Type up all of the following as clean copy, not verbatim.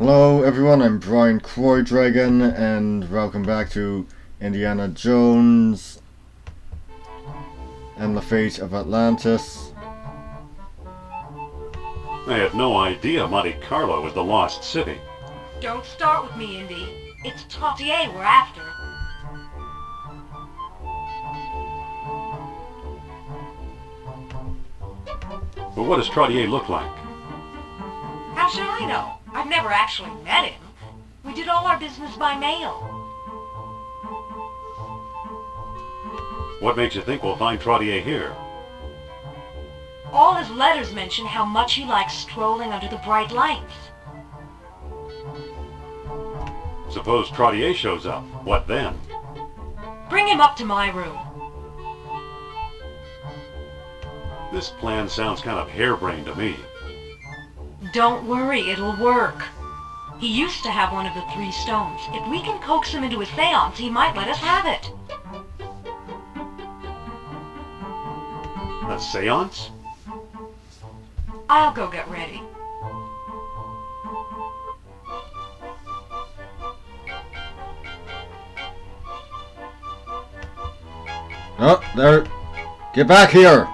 Hello everyone, I'm Brian Croydragon and welcome back to Indiana Jones and the Fate of Atlantis. I had no idea Monte Carlo was the lost city. Don't start with me, Indy. It's Trottier we're after. But what does Trottier look like? How should I know? I've never actually met him. We did all our business by mail. What makes you think we'll find Trottier here? All his letters mention how much he likes strolling under the bright lights. Suppose Trottier shows up. What then? Bring him up to my room. This plan sounds kind of harebrained to me. Don't worry, it'll work. He used to have one of the 3 stones. If we can coax him into a seance, he might let us have it. A seance? I'll go get ready. Oh, there. Get back here!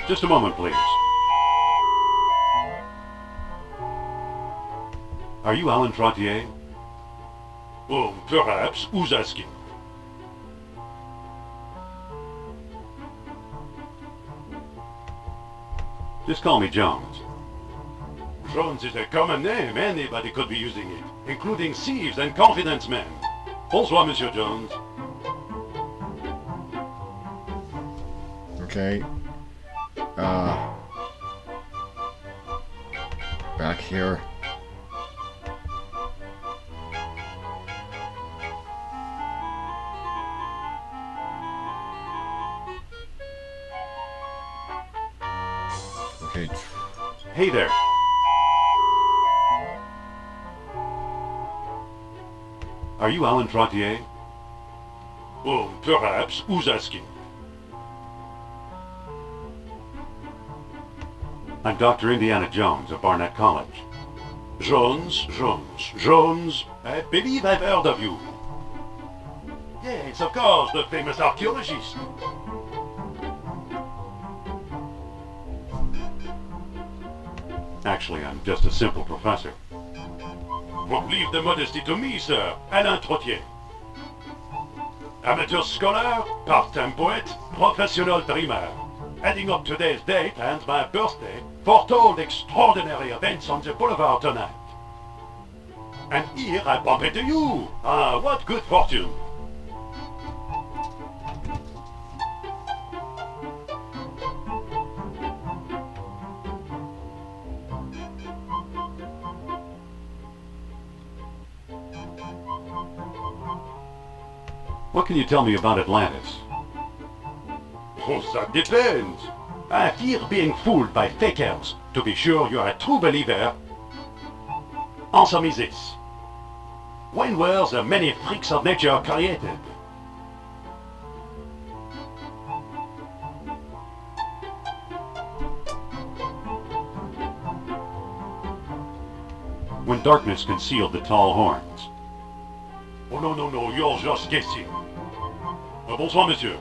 Just a moment, please. Are you Alan Trottier? Oh, perhaps. Who's asking? Just call me Jones. Jones is a common name. Anybody could be using it, including thieves and confidence men. Bonsoir, Monsieur Jones. Okay. Back here. Okay. Hey there. Are you Alan Trottier? Oh, perhaps. Who's asking? I'm Dr. Indiana Jones of Barnett College. Jones. I believe I've heard of you. Yes, of course, the famous archaeologist. Actually, I'm just a simple professor. Well, leave the modesty to me, sir. Alain Trottier. Amateur scholar, part-time poet, professional dreamer. Adding up today's date and my birthday, foretold extraordinary events on the boulevard tonight. And here I bump into you. Ah, what good fortune. What can you tell me about Atlantis? Oh, that depends. I fear being fooled by fakers. To be sure you're a true believer. Answer me this. When were the many freaks of nature created? When darkness concealed the tall horns. Oh, no, you're just guessing. Bonsoir, monsieur.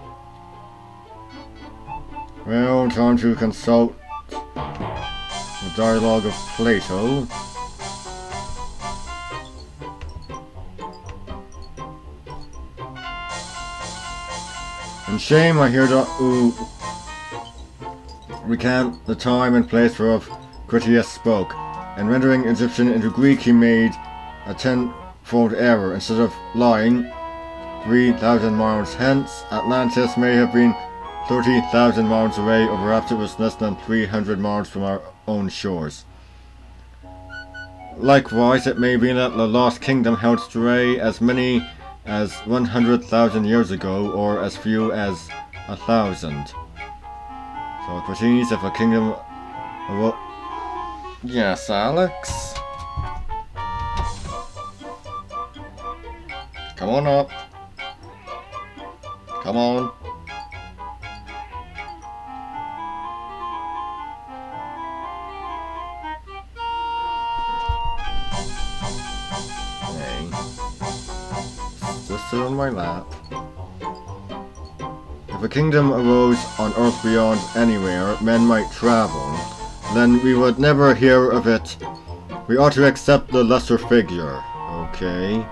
Well, time to consult the dialogue of Plato. In shame I hear recant the time and place whereof Critias spoke, and rendering Egyptian into Greek he made a tenfold error. Instead of lying 3,000 miles hence, Atlantis may have been 30,000 miles away, or perhaps it was less than 300 miles from our own shores. Likewise, it may be that the lost kingdom held sway as many as 100,000 years ago, or as few as 1,000. Socrates, if a kingdom... Well, yes, Alex? Come on up. Come on. sit on my lap. If a kingdom arose on Earth beyond anywhere men might travel, then we would never hear of it. We ought to accept the lesser figure. Okay.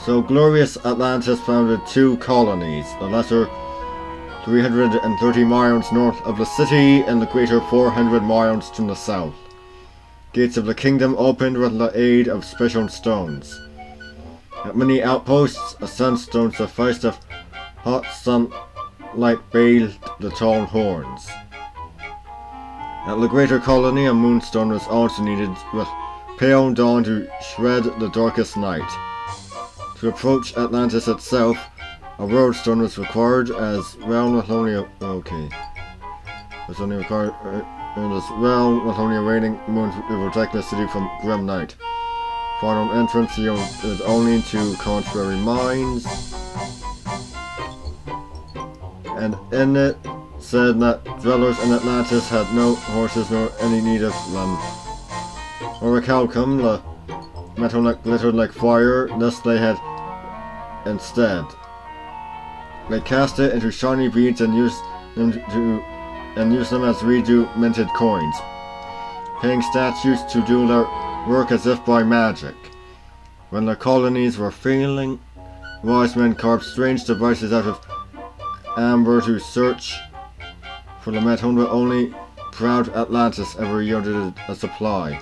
So glorious Atlantis founded 2 colonies, the lesser 330 miles north of the city and the greater 400 miles to the south. Gates of the kingdom opened with the aid of special stones. At many outposts, a sunstone sufficed if hot sunlight bathed the tall horns. At the greater colony, a moonstone was also needed with pale dawn to shred the darkest night. To approach Atlantis itself, a roadstone was required as well with only a waning moon to protect the city from grim night. Final entrance is only to contrary minds, and in it said that dwellers in Atlantis had no horses nor any need of them. Orichalcum, the metal that glittered like fire, this they had instead. They cast it into shiny beads and used them as redo minted coins, paying statues to do their work as if by magic. When the colonies were failing, wise men carved strange devices out of amber to search for the metal, but only proud Atlantis ever yielded a supply.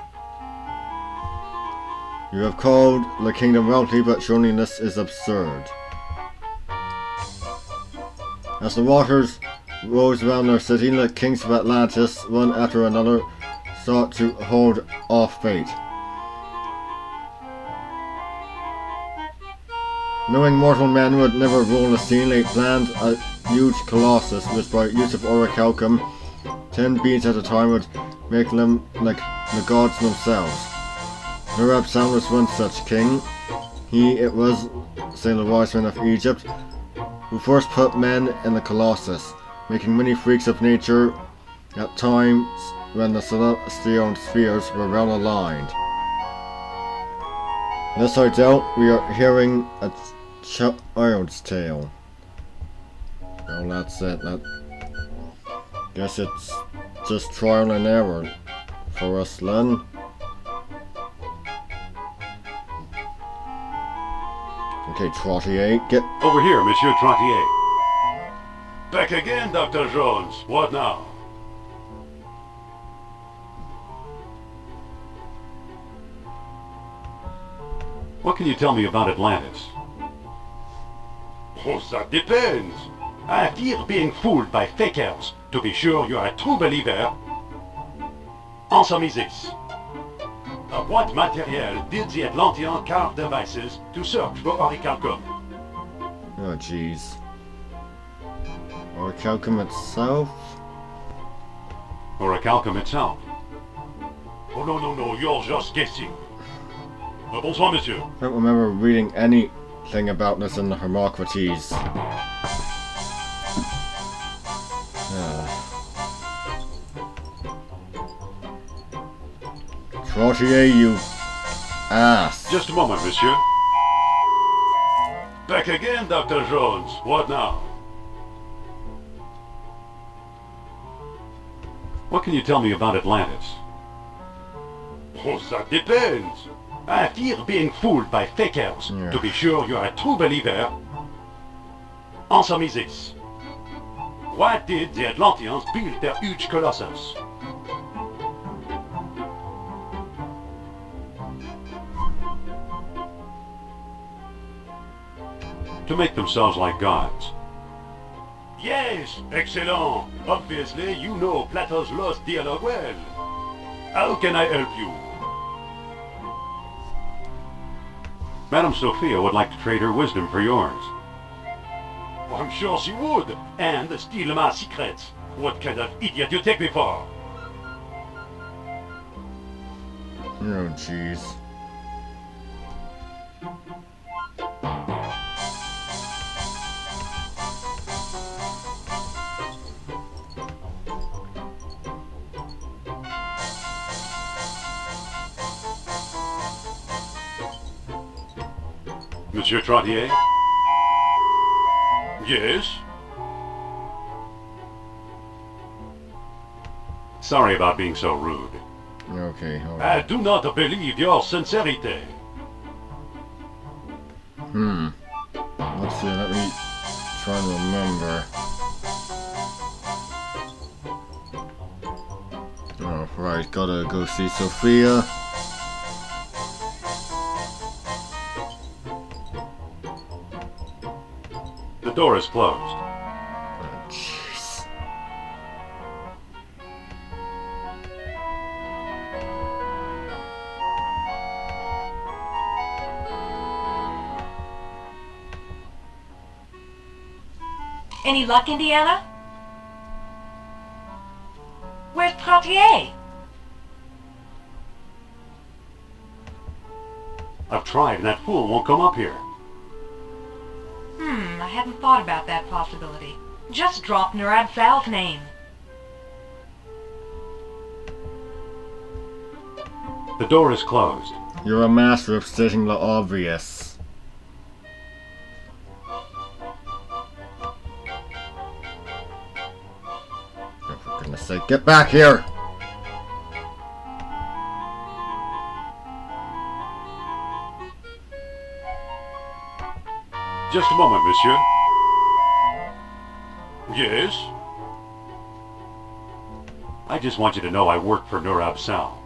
You have called the kingdom wealthy, but surely this is absurd. As the waters rose around their city, the kings of Atlantis, one after another, sought to hold off fate. Knowing mortal men would never rule the scene, they planned a huge colossus which, by use of orichalcum, 10 beads at a time, would make them like the gods themselves. Nerab-san was one such king. He it was, say the wise men of Egypt, who first put men in the colossus, making many freaks of nature at times when the celestial spheres were well aligned. This I doubt we are hearing a child's tale. Well, that's it. Guess it's just trial and error for us then. Okay, Trottier, get Over here, Monsieur Trottier. Back again, Dr. Jones. What now? What can you tell me about Atlantis? Oh, that depends. I fear being fooled by fakers. To be sure you're a true believer. Answer me this. Of what material did the Atlanteans carve devices to search for orichalcum? oh jeez. Orichalcum itself? Orichalcum itself. Oh, no, you're just guessing. Bonsoir, monsieur. I don't remember reading anything about this in the Hermocrates. Trottier, you ass. Just a moment, monsieur. Back again, Dr. Jones. What now? What can you tell me about Atlantis? Oh, that depends. I fear being fooled by fakers. Yeah. To be sure you're a true believer. Answer me this. Why did the Atlanteans build their huge colossus? To make themselves like gods. Yes, excellent. Obviously, you know Plato's lost dialogue well. How can I help you? Madame Sophia would like to trade her wisdom for yours. I'm sure she would. And steal my secrets. What kind of idiot you take me for? Oh jeez. Monsieur Trottier? Yes? Sorry about being so rude. Okay, hold on. I do not believe your sincerity. Let's see, let me try and remember. Oh, right, gotta go see Sophia. The door is closed. Oh, jeez. Any luck, Indiana? Where's Trottier? I've tried and that fool won't come up here. I hadn't thought about that possibility. Just drop Nurad Sal's name. The door is closed. You're a master of stating the obvious. Oh, for goodness sake, get back here! Just a moment, monsieur. Yes? I just want you to know I work for Nurab Sal.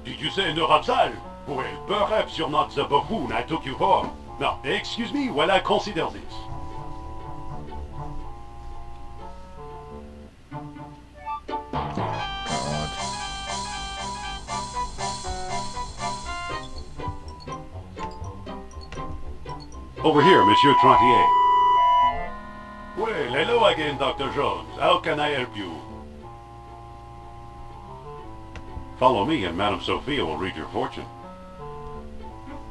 Did you say Nurab Sal? Well, perhaps you're not the buffoon I took you for. Now, excuse me while I consider this. God. Over here, Monsieur Trottier. Well, hello again, Dr. Jones. How can I help you? Follow me and Madame Sophia will read your fortune.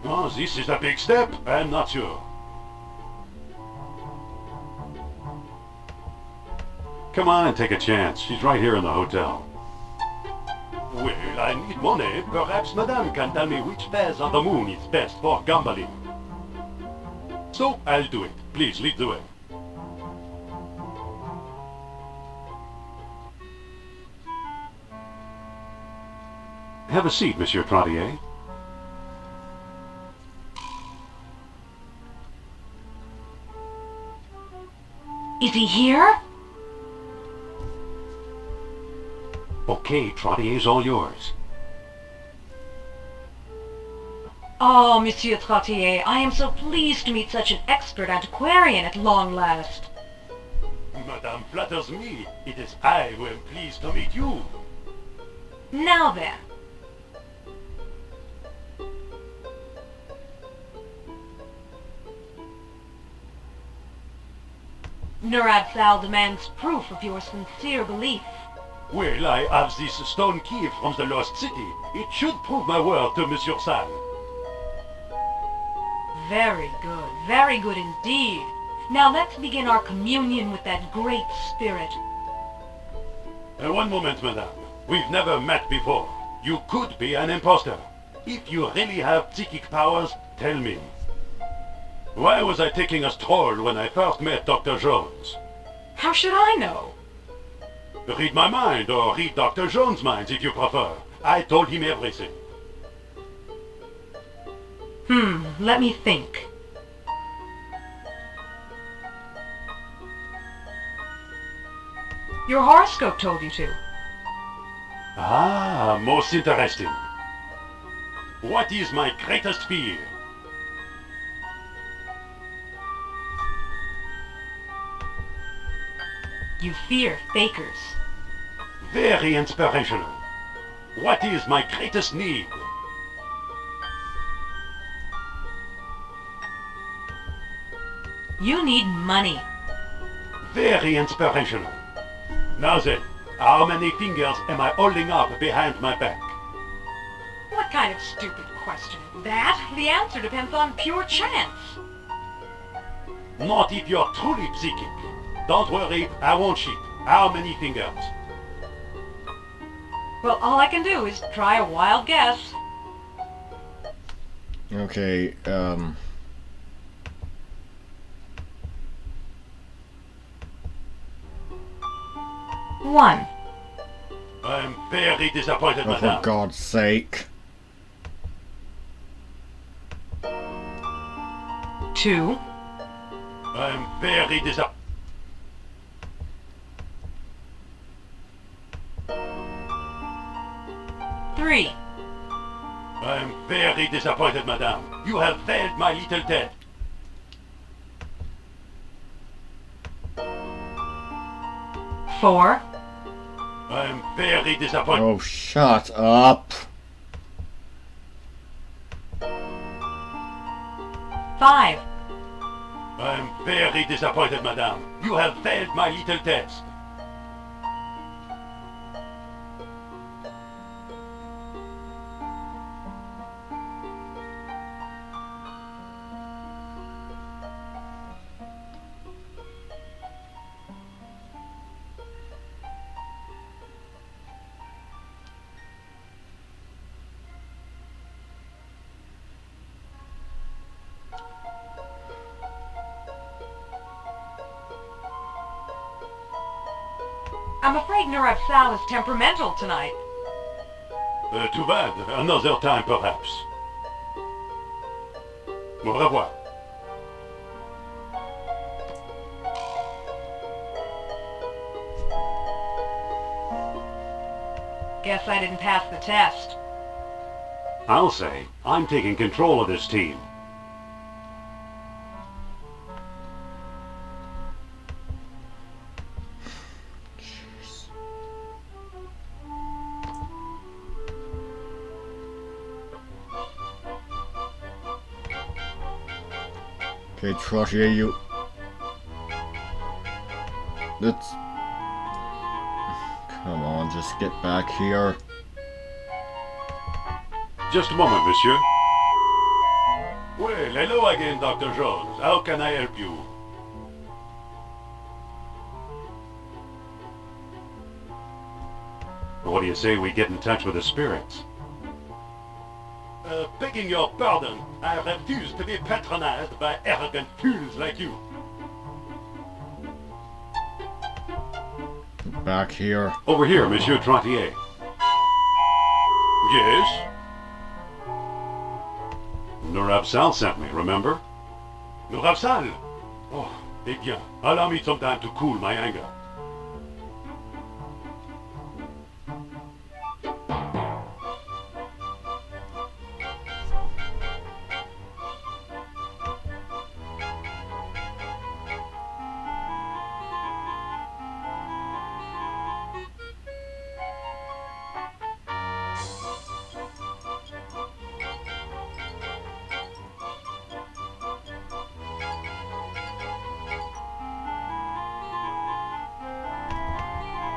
Oh, this is a big step. I'm not sure. Come on, take a chance. She's right here in the hotel. Well, I need money. Perhaps Madame can tell me which phase of the moon is best for gambling. So, I'll do it. Please, lead the way. Have a seat, Monsieur Trottier. Is he here? Okay, Trottier's all yours. Oh, Monsieur Trottier, I am so pleased to meet such an expert antiquarian at long last. Madame flatters me. It is I who am pleased to meet you. Now then. Nurad Sal demands proof of your sincere belief. Well, I have this stone key from the lost city. It should prove my word to Monsieur Sal. Very good indeed. Now let's begin our communion with that great spirit. One moment, madame. We've never met before. You could be an imposter. If you really have psychic powers, tell me. Why was I taking a stroll when I first met Dr. Jones? How should I know? Read my mind, or read Dr. Jones' mind if you prefer. I told him everything. Let me think. Your horoscope told you to. Ah, most interesting. What is my greatest fear? You fear fakers. Very inspirational. What is my greatest need? You need money. Very inspirational. Now then, how many fingers am I holding up behind my back? What kind of stupid question is that? The answer depends on pure chance. Not if you're truly psychic. Don't worry, I won't cheat. How many fingers? Well, all I can do is try a wild guess. Okay, 1. I'm very disappointed, Oh, for madame. God's sake. 2. I'm very disappointed. 3. I'm very disappointed, madame. You have failed my little test. 4. I'm very disappointed. Oh, shut up. 5. I'm very disappointed, madame. You have failed my little test. I'm afraid Nurab Sal is temperamental tonight. Too bad. Another time, perhaps. Au revoir. Guess I didn't pass the test. I'll say, I'm taking control of this team. Okay, Trottier, you... Let's... Come on, just get back here. Just a moment, monsieur. Well, hello again, Dr. Jones. How can I help you? What do you say we get in touch with the spirits? Begging your pardon, I refuse to be patronized by arrogant fools like you. Back here. Over here, Monsieur Trottier. Yes? Nurab Sal sent me, remember? Nurab Sal? Oh, eh bien, allow me some time to cool my anger.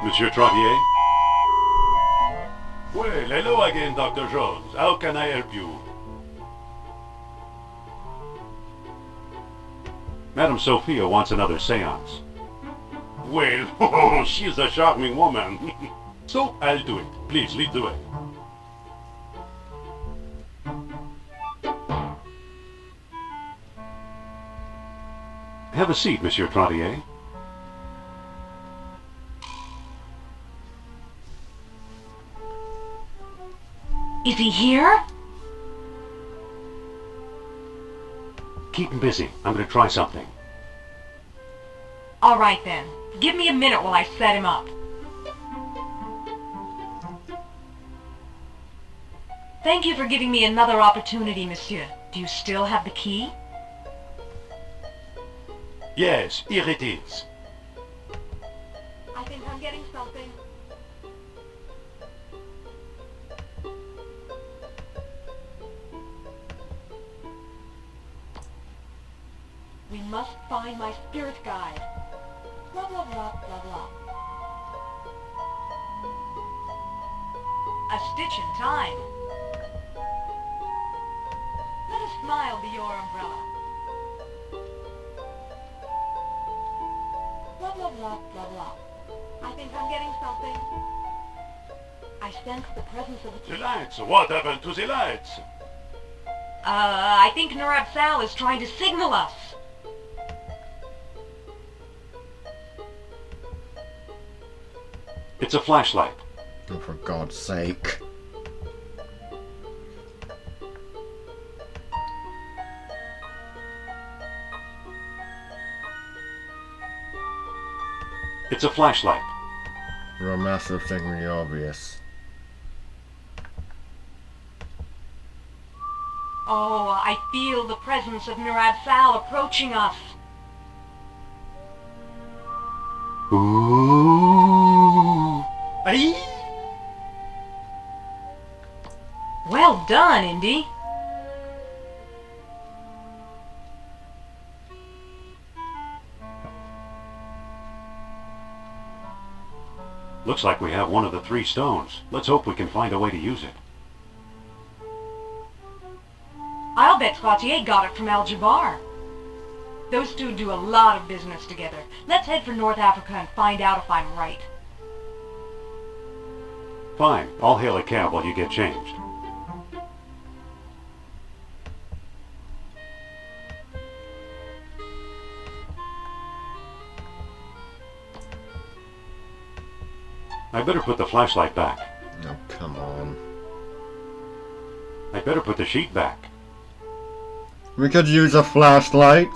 Monsieur Trottier? Well, hello again, Dr. Jones. How can I help you? Madame Sophia wants another seance. Well, she's a charming woman. So, I'll do it. Please, lead the way. Have a seat, Monsieur Trottier. Is he here? Keep him busy. I'm going to try something. All right then. Give me a minute while I set him up. Thank you for giving me another opportunity, monsieur. Do you still have the key? Yes, here it is. I think I'm getting something. We must find my spirit guide. Blah, blah, blah, blah, blah. A stitch in time. Let a smile be your umbrella. Blah, blah, blah, blah, blah. I think I'm getting something. I sense the presence of The lights! What happened to the lights? I think Nurab Sal is trying to signal us. It's a flashlight. Oh, for God's sake. It's a flashlight. You're a master of thinking the obvious. Oh, I feel the presence of Murad Sal approaching us. Ooh. Aye. Well done, Indy. Looks like we have one of the 3 stones. Let's hope we can find a way to use it. I'll bet Trottier got it from Al-Jabbar. Those two do a lot of business together. Let's head for North Africa and find out if I'm right. Fine. I'll hail a cab while you get changed. I better put the flashlight back. Oh, come on. I better put the sheet back. We could use a flashlight.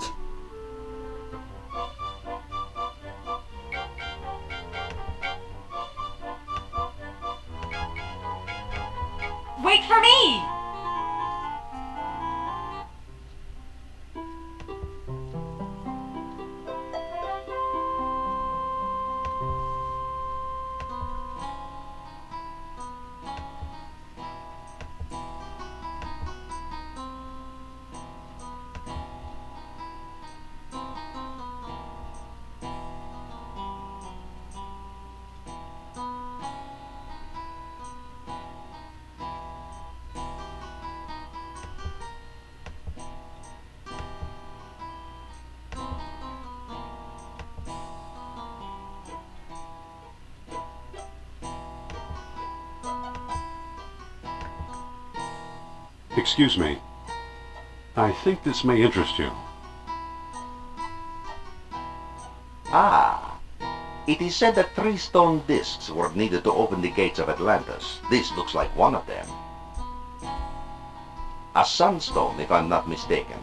Wait for me! Excuse me. I think this may interest you. Ah, it is said that 3 stone discs were needed to open the gates of Atlantis. This looks like one of them. A sunstone, if I'm not mistaken.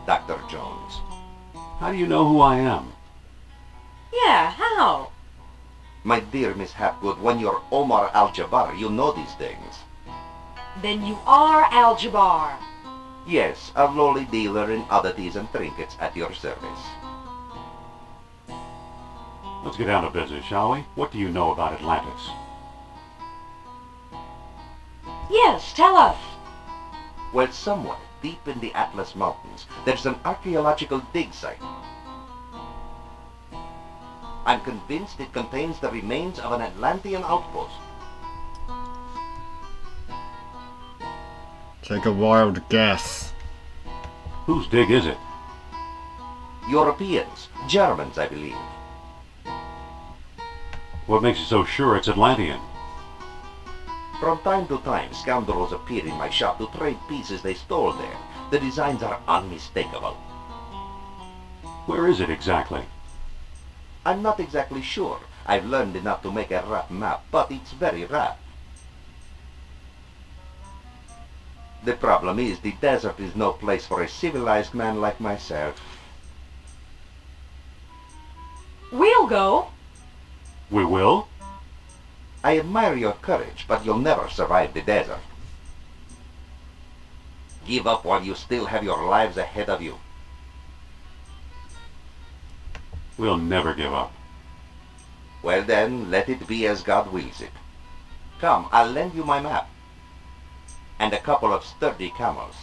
Dr. Jones. How do you know who I am? Yeah, how? My dear Miss Hapgood, when you're Omar Al-Jabbar, you know these things. Then you are Al-Jabbar. Yes, a lowly dealer in oddities and trinkets at your service. Let's get down to business, shall we? What do you know about Atlantis? Yes, tell us. Well, somewhere deep in the Atlas Mountains, there's an archaeological dig site. I'm convinced it contains the remains of an Atlantean outpost. Take a wild guess. Whose dig is it? Europeans, Germans, I believe. What makes you so sure it's Atlantean? From time to time, scoundrels appear in my shop to trade pieces they stole there. The designs are unmistakable. Where is it exactly? I'm not exactly sure. I've learned enough to make a rough map, but it's very rough. The problem is the desert is no place for a civilized man like myself. We'll go. We will? I admire your courage, but you'll never survive the desert. Give up while you still have your lives ahead of you. We'll never give up. Well then, let it be as God wills it. Come, I'll lend you my map. And a couple of sturdy camels.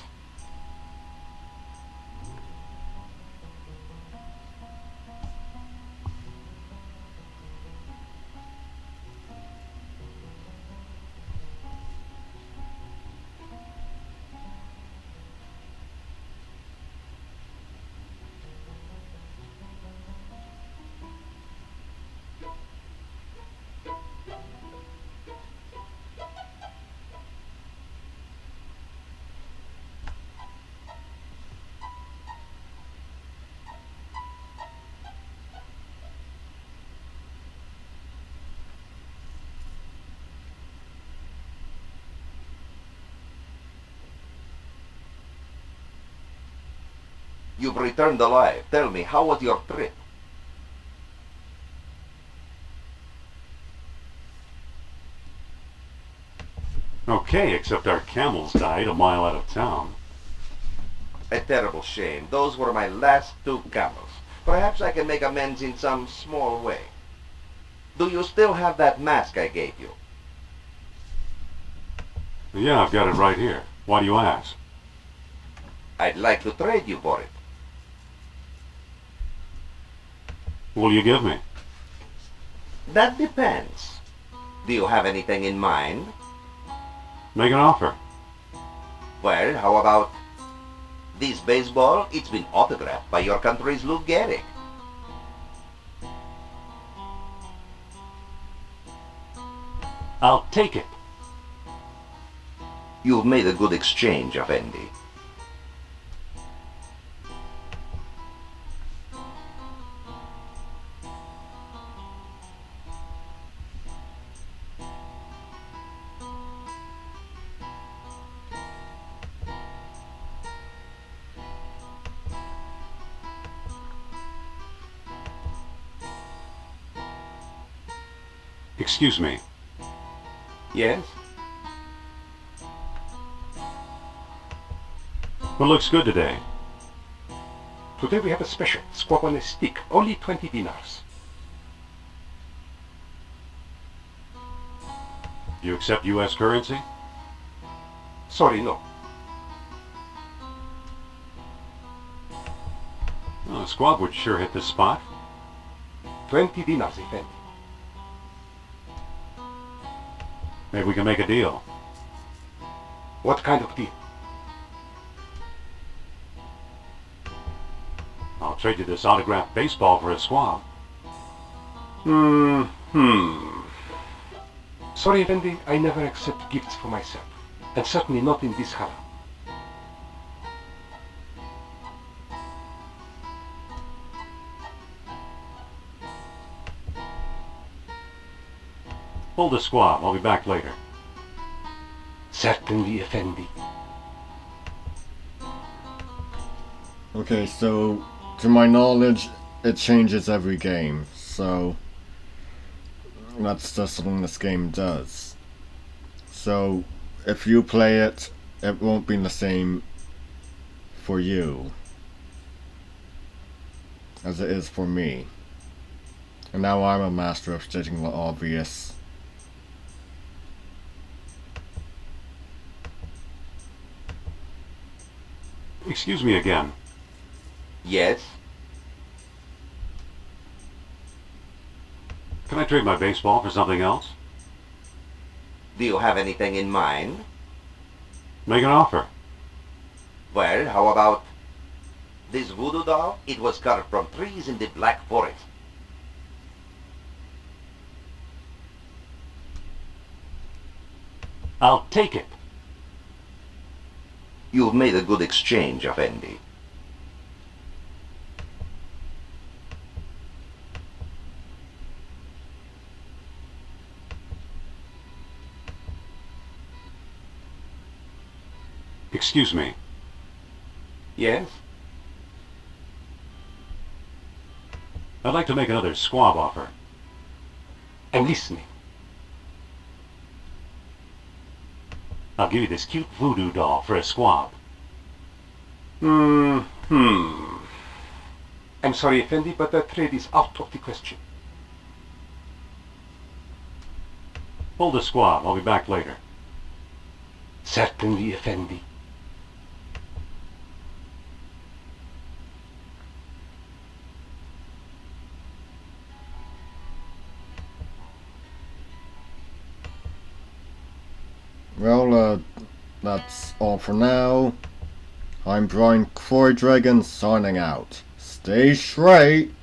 You've returned alive. Tell me, how was your trip? Okay, except our camels died a mile out of town. A terrible shame. Those were my last 2 camels. Perhaps I can make amends in some small way. Do you still have that mask I gave you? Yeah, I've got it right here. Why do you ask? I'd like to trade you for it. What'll you give me? That depends. Do you have anything in mind? Make an offer. Well, how about this baseball? It's been autographed by your country's Lou Gehrig. I'll take it. You've made a good exchange, Effendi. Excuse me. Yes? What looks good today? Today we have a special, squab on a stick, only 20 dinars. You accept U.S. currency? Sorry, no. Oh, a squab would sure hit this spot. 20 dinars, Effendi. Maybe we can make a deal. What kind of deal? I'll trade you this autographed baseball for a squab. Sorry, Effendi, I never accept gifts for myself. And certainly not in this haram. Hold the squab. I'll be back later. Certainly, Effendi. Okay, so to my knowledge, it changes every game, so that's just something this game does. So if you play it, it won't be the same for you as it is for me. And now I'm a master of stating the obvious. Excuse me again. Yes? Can I trade my baseball for something else? Do you have anything in mind? Make an offer. Well, how about this voodoo doll? It was carved from trees in the Black Forest. I'll take it. You've made a good exchange, Effendi. Excuse me. Yes? I'd like to make another squab offer. I'm listening. I'll give you this cute voodoo doll for a squab. I'm sorry, Effendi, but that trade is out of the question. Hold the squab. I'll be back later. Certainly, Effendi. Well, that's all for now. I'm Brian Croy Dragon signing out. Stay straight!